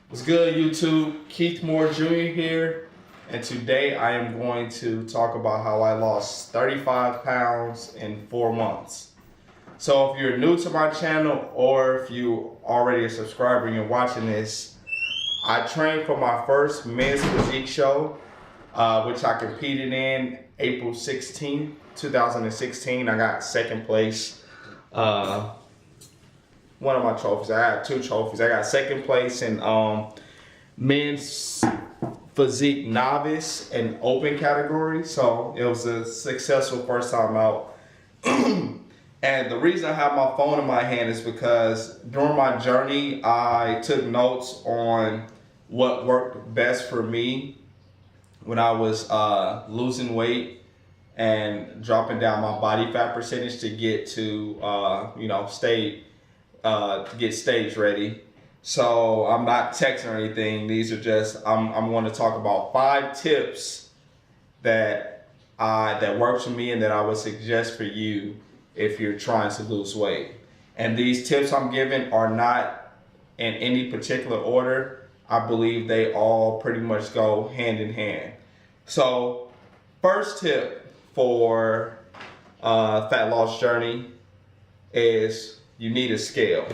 What's good, YouTube? Keith Moore Jr. here, and today I am going to talk about how I lost 35 pounds in 4 months. So if you're new to my channel or if you already a subscriber and you're watching this, I trained for my first men's physique show, which I competed in April 16, 2016. I got second place. One of my trophies. I had 2 trophies. I got second place in men's physique novice and open category. So it was a successful first time out. And the reason I have my phone in my hand is because during my journey, I took notes on what worked best for me when I was losing weight and dropping down my body fat percentage to get to, get stage ready. So I'm not texting or anything. These are just, I'm going to talk about 5 tips that works for me and that I would suggest for you if you're trying to lose weight. And these tips I'm giving are not in any particular order. I believe they all pretty much go hand in hand. So first tip for fat loss journey is you need a scale.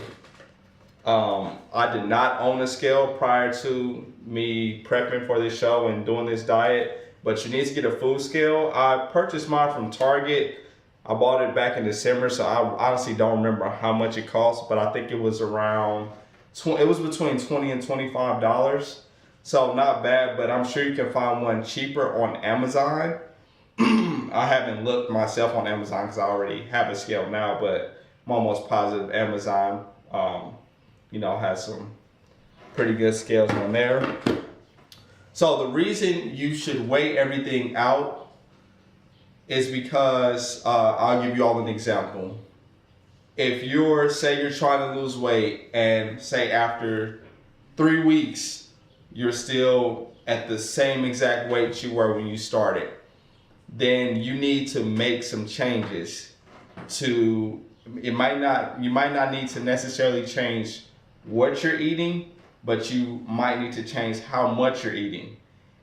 I did not own a scale prior to me prepping for this show and doing this diet, but you need to get a food scale. I purchased mine from Target. I bought it back in December, so I honestly don't remember how much it cost, but I think it was around, it was between $20 and $25. So not bad, but I'm sure you can find one cheaper on Amazon. I haven't looked myself on Amazon because I already have a scale now, but I'm almost positive Amazon, has some pretty good scales on there. So the reason you should weigh everything out is because, I'll give you all an example. If say you're trying to lose weight and say after 3 weeks, you're still at the same exact weight you were when you started, then you need to make some changes to, you might not need to necessarily change what you're eating, but you might need to change how much you're eating.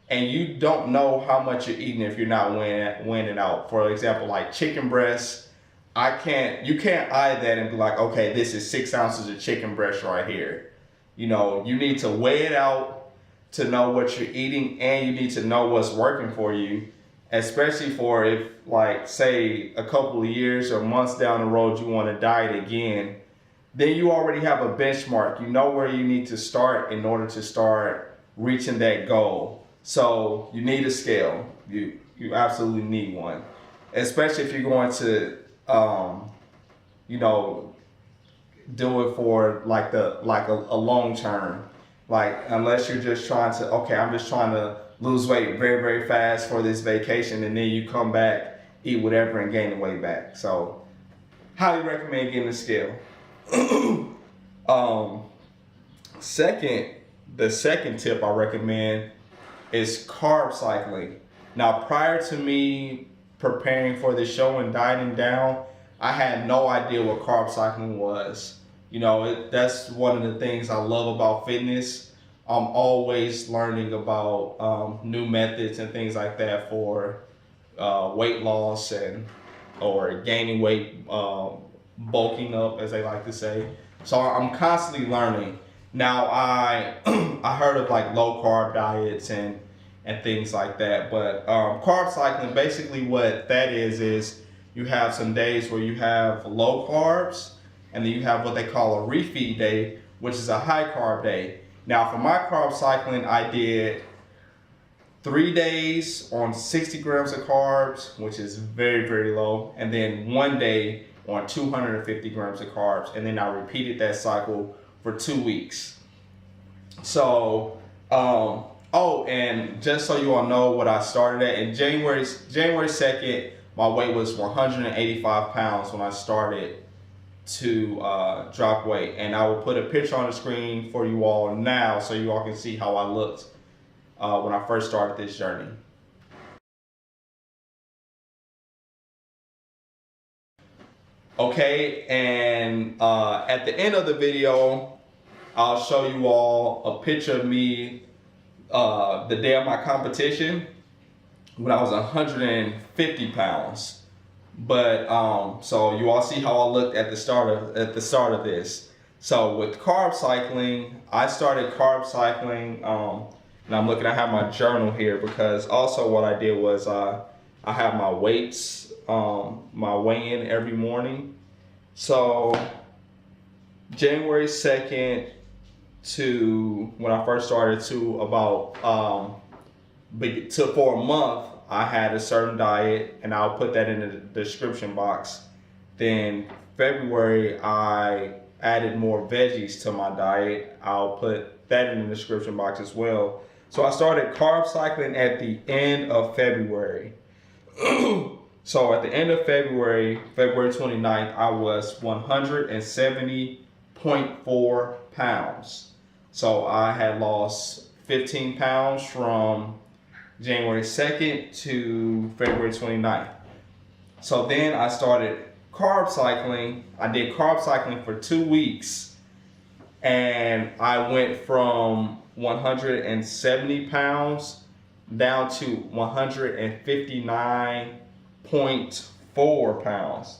And you don't know how much you're eating if you're not weighing it out. For example, like chicken breasts, you can't eye that and be like, okay, this is 6 ounces of chicken breast right here. You need to weigh it out to know what you're eating, and you need to know what's working for you, especially for if, like, say a couple of years or months down the road you want to diet again. Then you already have a benchmark. You know where you need to start in order to start reaching that goal. So you need a scale. You absolutely need one, especially if you're going to do it for like a long term. Like, unless you're just trying to, okay, I'm just trying to lose weight very, very fast for this vacation, and then you come back, eat whatever, and gain the weight back. So highly recommend getting a scale. The second tip I recommend is carb cycling. Now, prior to me preparing for the show and dieting down, I had no idea what carb cycling was. That's one of the things I love about fitness. I'm always learning about new methods and things like that for weight loss or gaining weight, bulking up, as they like to say. So I'm constantly learning. Now I heard of like low carb diets and things like that, but carb cycling, basically what that is you have some days where you have low carbs, and then you have what they call a refeed day, which is a high carb day. Now for my carb cycling, I did 3 days on 60 grams of carbs, which is very, very low, and then 1 day on 250 grams of carbs, and then I repeated that cycle for 2 weeks. So, and just so you all know what I started at, in January 2nd, my weight was 185 pounds when I started to drop weight. And I will put a picture on the screen for you all now so you all can see how I looked when I first started this journey. Okay, and at the end of the video, I'll show you all a picture of me the day of my competition when I was 150 pounds. But so you all see how I looked at the start of this. So with carb cycling, I started carb cycling, and I'm looking. I have my journal here because also what I did was I have my weights, my weigh-in every morning. So January 2nd to when I first started to about for a month, I had a certain diet, and I'll put that in the description box. Then February, I added more veggies to my diet. I'll put that in the description box as well. So I started carb cycling at the end of February. So at the end of February, February 29th, I was 170.4 pounds. So I had lost 15 pounds from January 2nd to February 29th. So then I started carb cycling. I did carb cycling for 2 weeks, and I went from 170 pounds down to 159.4 pounds.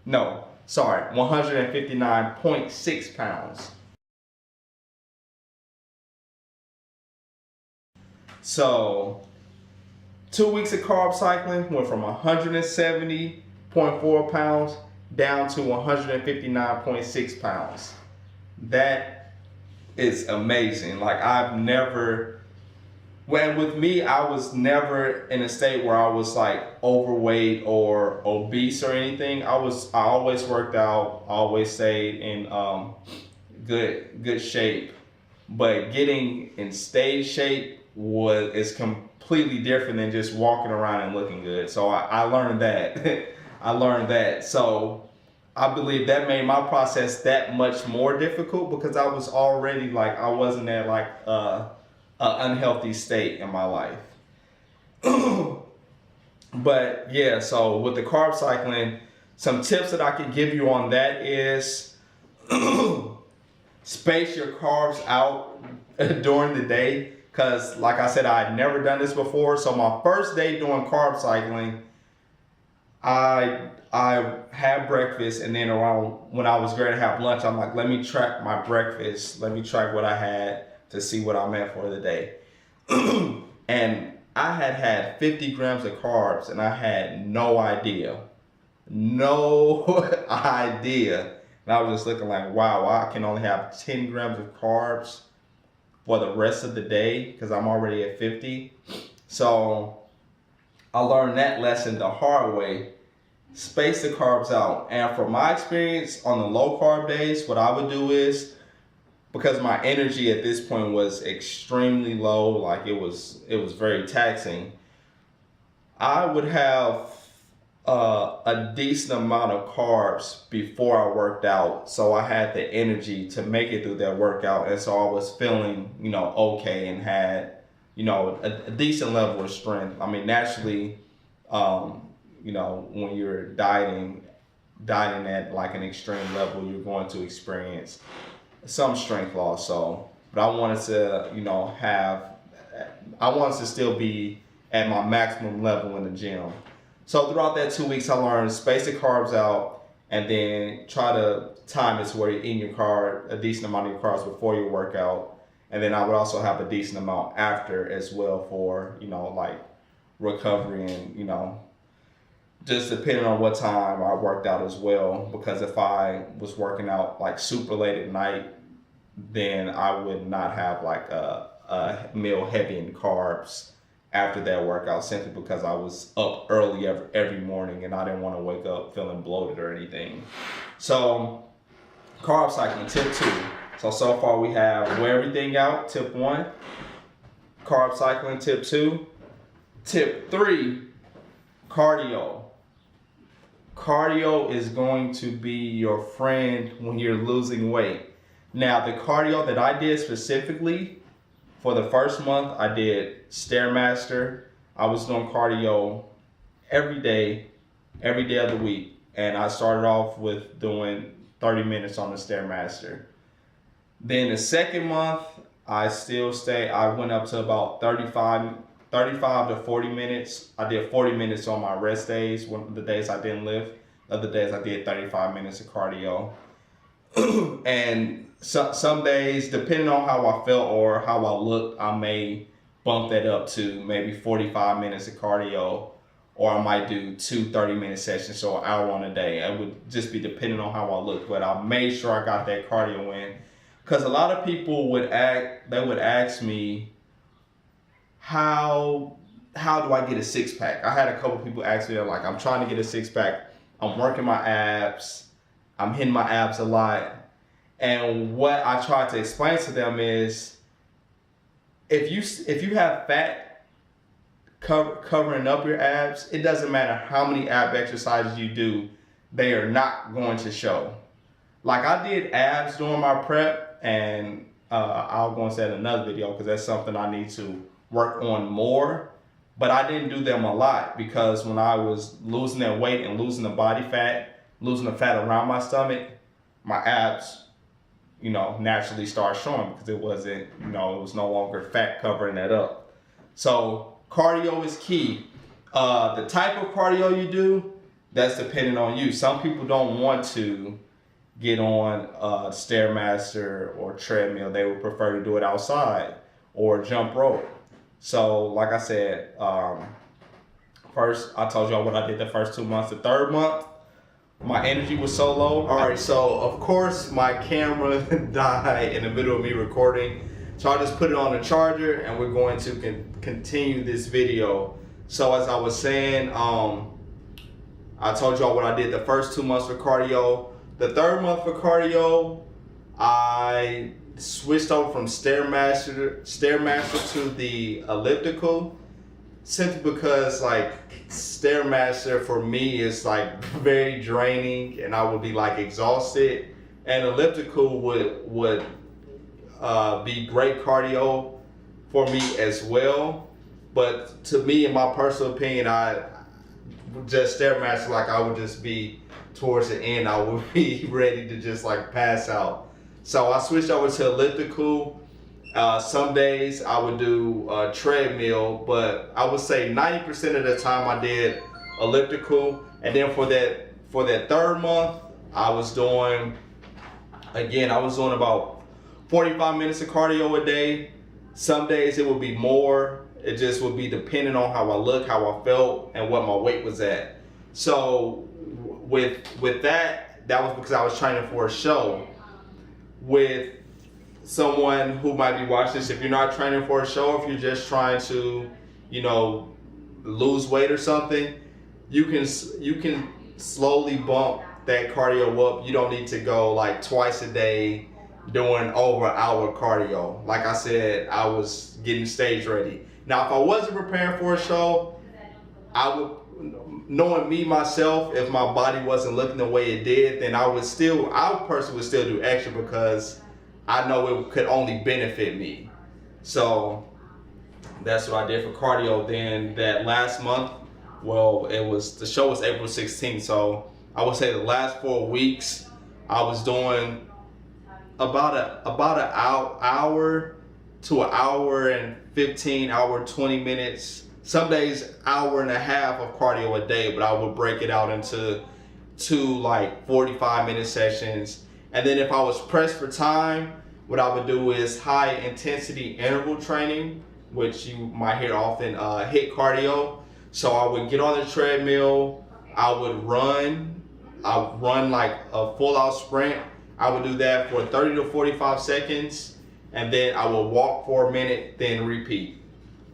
No, sorry, 159.6 pounds. So 2 weeks of carb cycling went from 170.4 pounds down to 159.6 pounds. That is amazing. Like with me, I was never in a state where I was like overweight or obese or anything. I always worked out, always stayed in good shape. But getting in stage shape is completely different than just walking around and looking good. So I learned that. I learned that. So I believe that made my process that much more difficult because I was already like, I wasn't at like an unhealthy state in my life. But yeah, so with the carb cycling, some tips that I can give you on that is space your carbs out during the day. Because like I said, I had never done this before. So my first day doing carb cycling, I had breakfast, and then around when I was going to have lunch, I'm like, let me track my breakfast. Let me track what I had to see what I'm at for the day. And I had 50 grams of carbs, and I had no idea. No idea. And I was just looking like, wow, I can only have 10 grams of carbs for the rest of the day because I'm already at 50. So I learned that lesson the hard way. Space the carbs out. And from my experience on the low carb days, what I would do is, because my energy at this point was extremely low, like it was very taxing, I would have a decent amount of carbs before I worked out, so I had the energy to make it through that workout, and so I was feeling, okay, and had, a decent level of strength. I mean, naturally, when you're dieting at like an extreme level, you're going to experience some strength loss. So, but I wanted to still be at my maximum level in the gym. So throughout that 2 weeks, I learned space the carbs out, and then try to time it to where you're eating a decent amount of your carbs before your workout. And then I would also have a decent amount after as well for, like recovery and, just depending on what time I worked out as well. Because if I was working out like super late at night, then I would not have like a meal heavy in carbs after that workout, simply because I was up early every morning and I didn't want to wake up feeling bloated or anything. So carb cycling, tip 2. So far we have wear everything out, tip 1. Carb cycling, tip 2. Tip 3, cardio. Cardio is going to be your friend when you're losing weight. Now, the cardio that I did specifically for the first month, I did Stairmaster. I was doing cardio every day of the week. And I started off with doing 30 minutes on the Stairmaster. Then the second month, I went up to about 35 to 40 minutes. I did 40 minutes on my rest days, one of the days I didn't lift. Other days I did 35 minutes of cardio. And some days, depending on how I felt or how I looked, I may bump that up to maybe 45 minutes of cardio, or I might do 2 30-minute sessions, so an hour on a day. It would just be depending on how I looked, but I made sure I got that cardio in. Because a lot of people would ask me, how do I get a six-pack? I had a couple people ask me, like, I'm trying to get a six-pack. I'm working my abs. I'm hitting my abs a lot. And what I try to explain to them is, if you have fat covering up your abs, it doesn't matter how many ab exercises you do, they are not going to show. Like, I did abs during my prep, and I'll go and say in another video because that's something I need to work on more. But I didn't do them a lot because when I was losing that weight and losing the body fat, losing the fat around my stomach, my abs, naturally start showing because it wasn't, it was no longer fat covering that up. So cardio is key. The type of cardio you do, that's dependent on you. Some people don't want to get on Stairmaster or treadmill. They would prefer to do it outside or jump rope. So like I said, first I told y'all what I did the first 2 months. The third month, my energy was so low. All right, so of course my camera died in the middle of me recording. So I just put it on the charger and we're going to continue this video. So as I was saying, I told y'all what I did the first 2 months for cardio. The third month for cardio, I switched over from Stairmaster to the elliptical, simply because like Stairmaster for me is like very draining and I would be like exhausted, and elliptical would be great cardio for me as well. But to me, in my personal opinion, I just Stairmaster, like I would just be towards the end, I would be ready to just like pass out. So I switched over to elliptical. Some days I would do treadmill, but I would say 90% of the time I did elliptical. And then for that third month, I was doing about 45 minutes of cardio a day. Some days it would be more. It just would be depending on how I look, how I felt, and what my weight was at. So with that was because I was training for a show. With someone who might be watching this, if you're not training for a show, if you're just trying to, lose weight or something, you can slowly bump that cardio up. You don't need to go like twice a day doing over an hour cardio. Like I said, I was getting stage ready. Now, if I wasn't preparing for a show, I would, knowing me myself, if my body wasn't looking the way it did, then I personally would still do extra because I know it could only benefit me. So that's what I did for cardio. Then that last month, the show was April 16th, so I would say the last 4 weeks I was doing about an hour to an hour and 15, hour 20 minutes. Some days hour and a half of cardio a day, but I would break it out into 2 like 45-minute sessions. And then if I was pressed for time, what I would do is high intensity interval training, which you might hear often, HIIT cardio. So I would get on the treadmill, I would run like a full out sprint. I would do that for 30 to 45 seconds, and then I would walk for a minute, then repeat.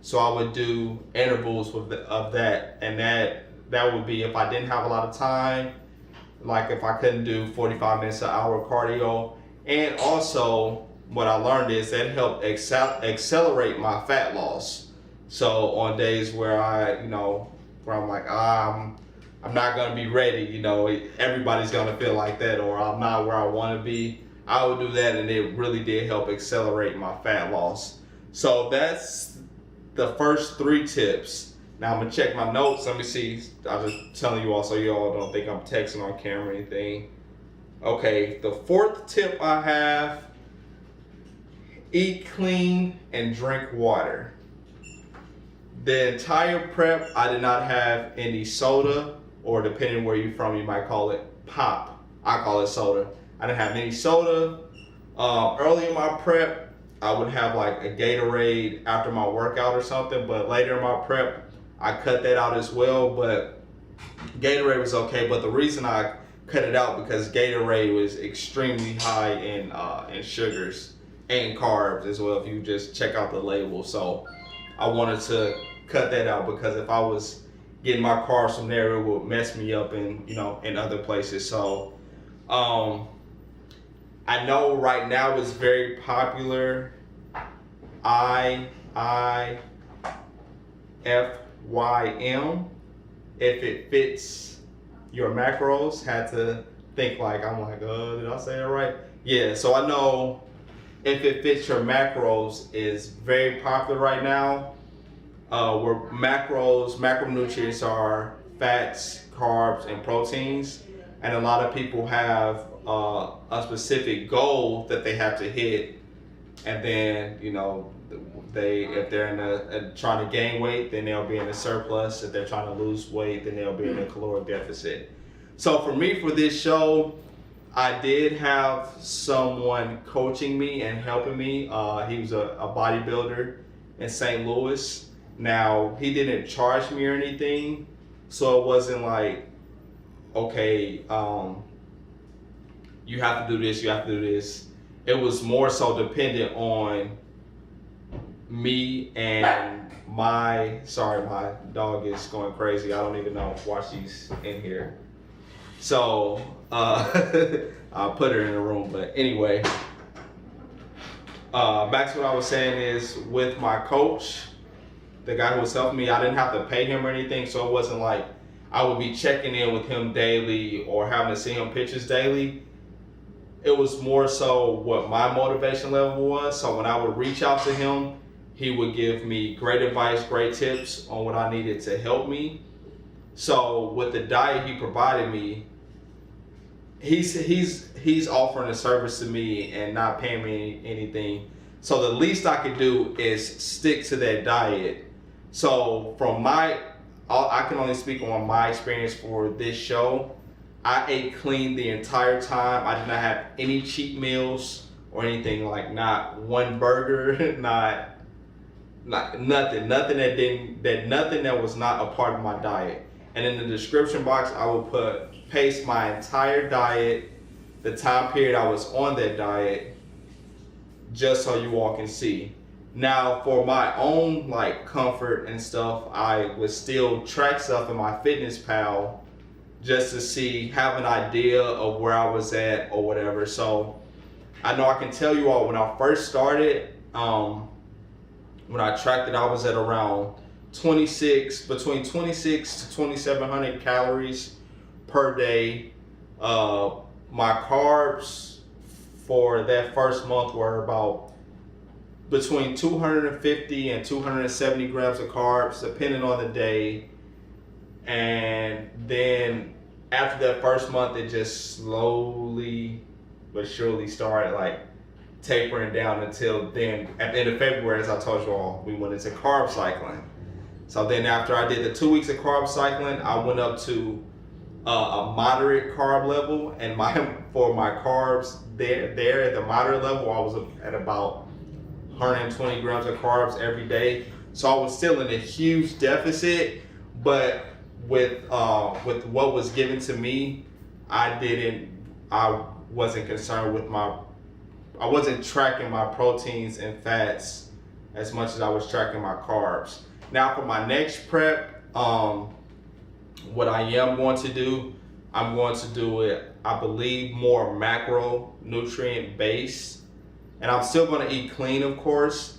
So I would do intervals of that, and that would be if I didn't have a lot of time, like if I couldn't do 45 minutes an hour cardio. And also what I learned is that helped accelerate my fat loss. So on days where where I'm like, I'm not gonna be ready, everybody's gonna feel like that, or I'm not where I wanna be, I would do that, and it really did help accelerate my fat loss. So that's the first 3 tips. Now I'm gonna check my notes. Let me see. I'm just telling you all so you all don't think I'm texting on camera or anything. Okay, the 4th tip I have eat clean, and drink water. The entire prep, I did not have any soda, or depending where you're from, you might call it pop. I call it soda. I didn't have any soda. Early in my prep, I would have like a Gatorade after my workout or something, but later in my prep, I cut that out as well, but Gatorade was okay. But the reason I cut it out because Gatorade was extremely high in sugars and carbs as well, if you just check out the label. So I wanted to cut that out because if I was getting my carbs from there, it would mess me up in other places. So I know right now it's very popular. IIFYM. If it fits your macros, had to think like, I'm like, did I say that right? Yeah, so I know if it fits your macros is very popular right now. Where macronutrients are fats, carbs, and proteins. And a lot of people have a specific goal that they have to hit. And then, if they're trying to gain weight, then they'll be in a surplus. If they're trying to lose weight, then they'll be in a caloric deficit. So for me, for this show, I did have someone coaching me and helping me. He was a bodybuilder in St. Louis. Now, he didn't charge me or anything, so it wasn't like, okay, you have to do this, you have to do this. It was more so dependent on me and my dog is going crazy. I don't even know why she's in here. So, I'll put her in the room, but anyway, back to what I was saying is with my coach, the guy who was helping me, I didn't have to pay him or anything, so it wasn't like I would be checking in with him daily or having to see him pictures daily. It was more so what my motivation level was. So when I would reach out to him, he would give me great advice, great tips on what I needed to help me. So with the diet he provided me, he's offering a service to me and not paying me anything. So the least I could do is stick to that diet. So I can only speak on my experience for this show. I ate clean the entire time. I did not have any cheat meals or anything, like not one burger, not nothing that was not a part of my diet. And in the description box, I will paste my entire diet, the time period I was on that diet, just so you all can see. Now, for my own comfort and stuff, I would still track stuff in my Fitness just to have an idea of where I was at or whatever. So I know I can tell you all when I first started, when I tracked it, I was at around between 26 to 2,700 calories per day. My carbs for that first month were about between 250 and 270 grams of carbs, depending on the day. And then after that first month, it just slowly but surely started tapering down until then. At the end of February, as I told you all, we went into carb cycling. So then after I did the 2 weeks of carb cycling, I went up to a moderate carb level. And for my carbs there at the moderate level, I was at about 120 grams of carbs every day. So I was still in a huge deficit, but with what was given to me, I wasn't concerned with I wasn't tracking my proteins and fats as much as I was tracking my carbs. Now for my next prep, what I am going to do, I'm going to do it, I believe, more macronutrient based. And I'm still going to eat clean, of course,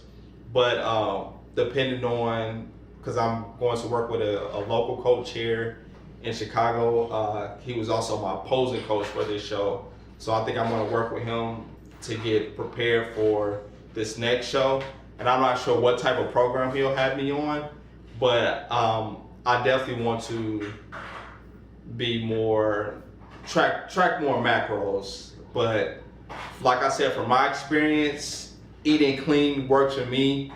but depending on, because I'm going to work with a local coach here in Chicago. He was also my opposing coach for this show. So I think I'm going to work with him to get prepared for this next show. And I'm not sure what type of program he'll have me on, but I definitely want to be track more macros. But like I said, from my experience, eating clean works for me,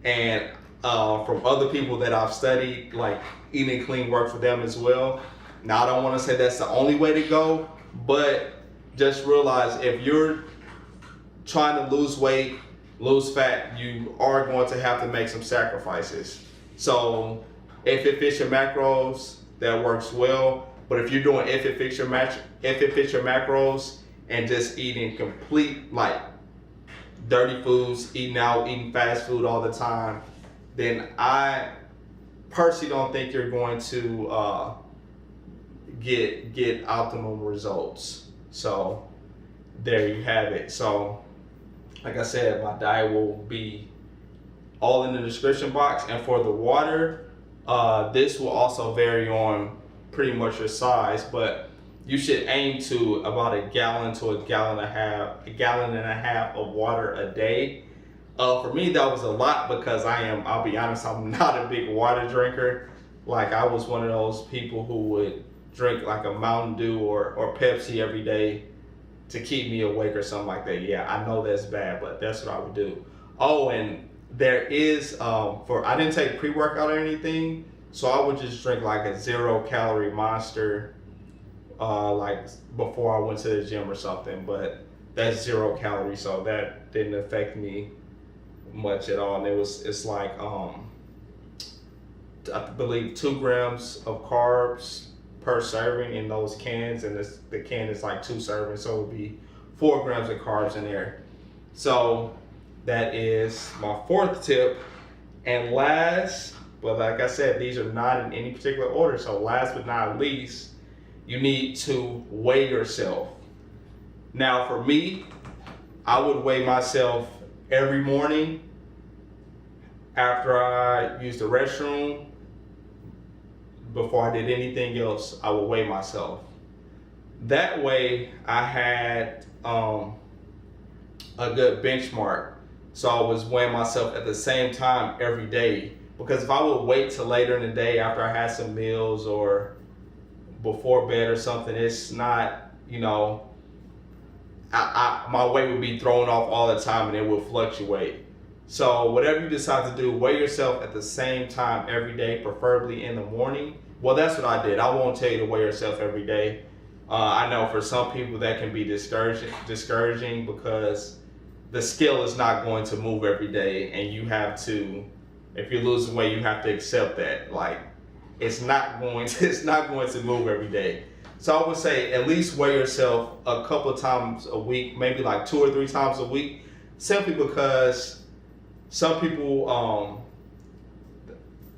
and from other people that I've studied, like eating clean works for them as well. Now I don't want to say that's the only way to go, but just realize if you're trying to lose weight, lose fat, you are going to have to make some sacrifices. So if it fits your macros, that works well. But if you're doing if it fits your macros and just eating complete like dirty foods, eating out, eating fast food all the time, then I personally don't think you're going to get optimum results. So there you have it. So like I said, my diet will be all in the description box. And for the water, this will also vary on pretty much your size, but you should aim to about a gallon to a gallon and a half of water a day. For me, that was a lot because I'll be honest, I'm not a big water drinker. Like I was one of those people who would drink like a Mountain Dew or Pepsi every day to keep me awake or something like that. Yeah, I know that's bad, but that's what I would do. Oh, and there is, I didn't take pre-workout or anything, so I would just drink like a 0-calorie Monster, like before I went to the gym or something, but that's 0 calories, so that didn't affect me much at all. And it's like, I believe 2 grams of carbs per serving in those cans, and the can is like 2 servings, so it would be 4 grams of carbs in there. So that is my 4th tip. And last, but like I said, these are not in any particular order, so last but not least, you need to weigh yourself. Now for me, I would weigh myself every morning after I use the restroom. Before I did anything else, I would weigh myself. That way I had a good benchmark. So I was weighing myself at the same time every day. Because if I would wait till later in the day after I had some meals or before bed or something, it's not, my weight would be thrown off all the time and it would fluctuate. So whatever you decide to do, weigh yourself at the same time every day, preferably in the morning. Well, that's what I did. I won't tell you to weigh yourself every day. I know for some people that can be discouraging because the scale is not going to move every day, and you have to, if you're losing weight, you have to accept that. Like it's not going to move every day. So I would say at least weigh yourself a couple of times a week, maybe like 2 or 3 times a week, simply because some people,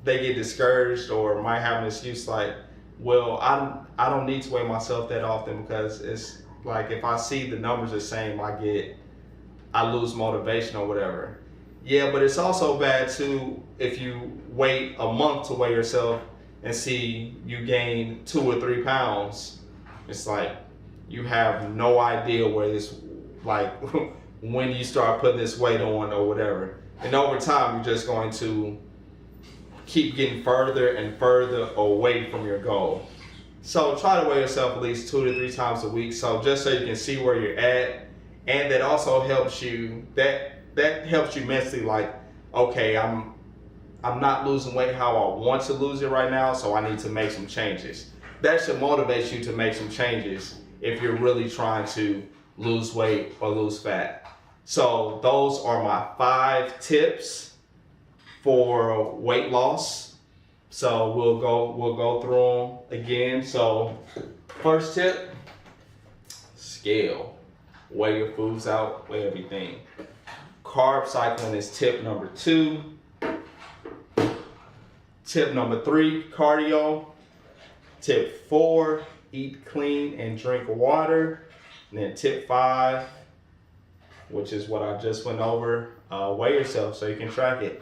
they get discouraged or might have an excuse like, well, I don't need to weigh myself that often because it's like if I see the numbers the same, I lose motivation or whatever. Yeah, but it's also bad too if you wait a month to weigh yourself and see you gain 2 or 3 pounds. It's like you have no idea where this, like when you start putting this weight on or whatever. And over time, you're just going to keep getting further and further away from your goal. So try to weigh yourself at least 2 to 3 times a week. So just so you can see where you're at. And that also helps you, that helps you mentally, like, okay, I'm not losing weight how I want to lose it right now, so I need to make some changes. That should motivate you to make some changes if you're really trying to lose weight or lose fat. So those are my 5 tips for weight loss. So we'll go through them again. So first tip, scale. Weigh your foods out, weigh everything. Carb cycling is tip number 2. Tip number 3, cardio. Tip 4, eat clean and drink water. And then tip 5, which is what I just went over, weigh yourself so you can track it.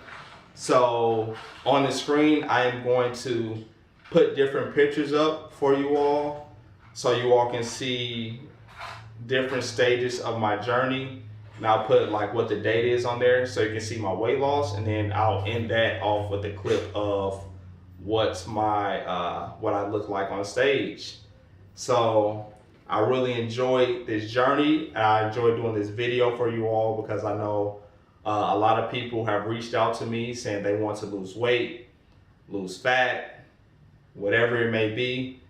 So on the screen, I am going to put different pictures up for you all so you all can see different stages of my journey. And I'll put like what the date is on there so you can see my weight loss, and then I'll end that off with a clip of what's my what I look like on stage. So I really enjoyed this journey, and I enjoyed doing this video for you all because I know A lot of people have reached out to me saying they want to lose weight, lose fat, whatever it may be.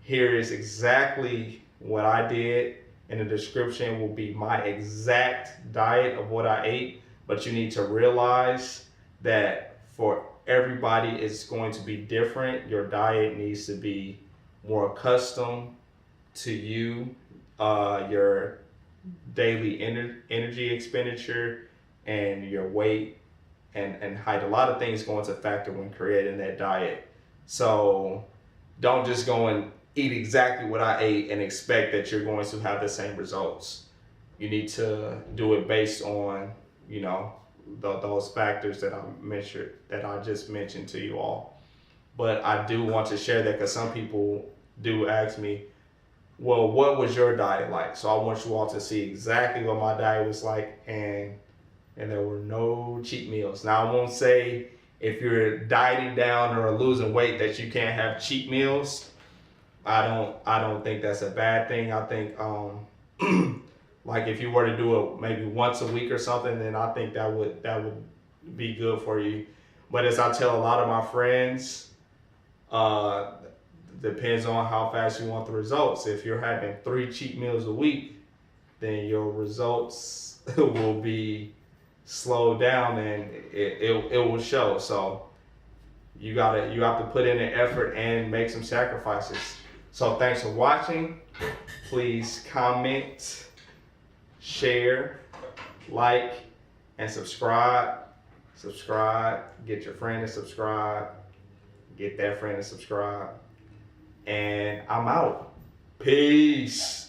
Here is exactly what I did. In the description will be my exact diet of what I ate. But you need to realize that for everybody, it's going to be different. Your diet needs to be more accustomed to you, your daily energy expenditure, and your weight and height. A lot of things go into factor when creating that diet. So don't just go and eat exactly what I ate and expect that you're going to have the same results. You need to do it based on, you know, those factors that I just mentioned to you all. But I do want to share that because some people do ask me, well, what was your diet like? So I want you all to see exactly what my diet was like, and there were no cheat meals. Now I won't say if you're dieting down or losing weight that you can't have cheat meals. I don't think that's a bad thing. I think like if you were to do it maybe once a week or something, then I think that would be good for you. But as I tell a lot of my friends, depends on how fast you want the results. If you're having 3 cheat meals a week, then your results will be slowed down and it will show. So you have to put in an effort and make some sacrifices. So thanks for watching. Please comment, share, like, and subscribe. Get your friend to subscribe. Get that friend to subscribe. And I'm out. Peace.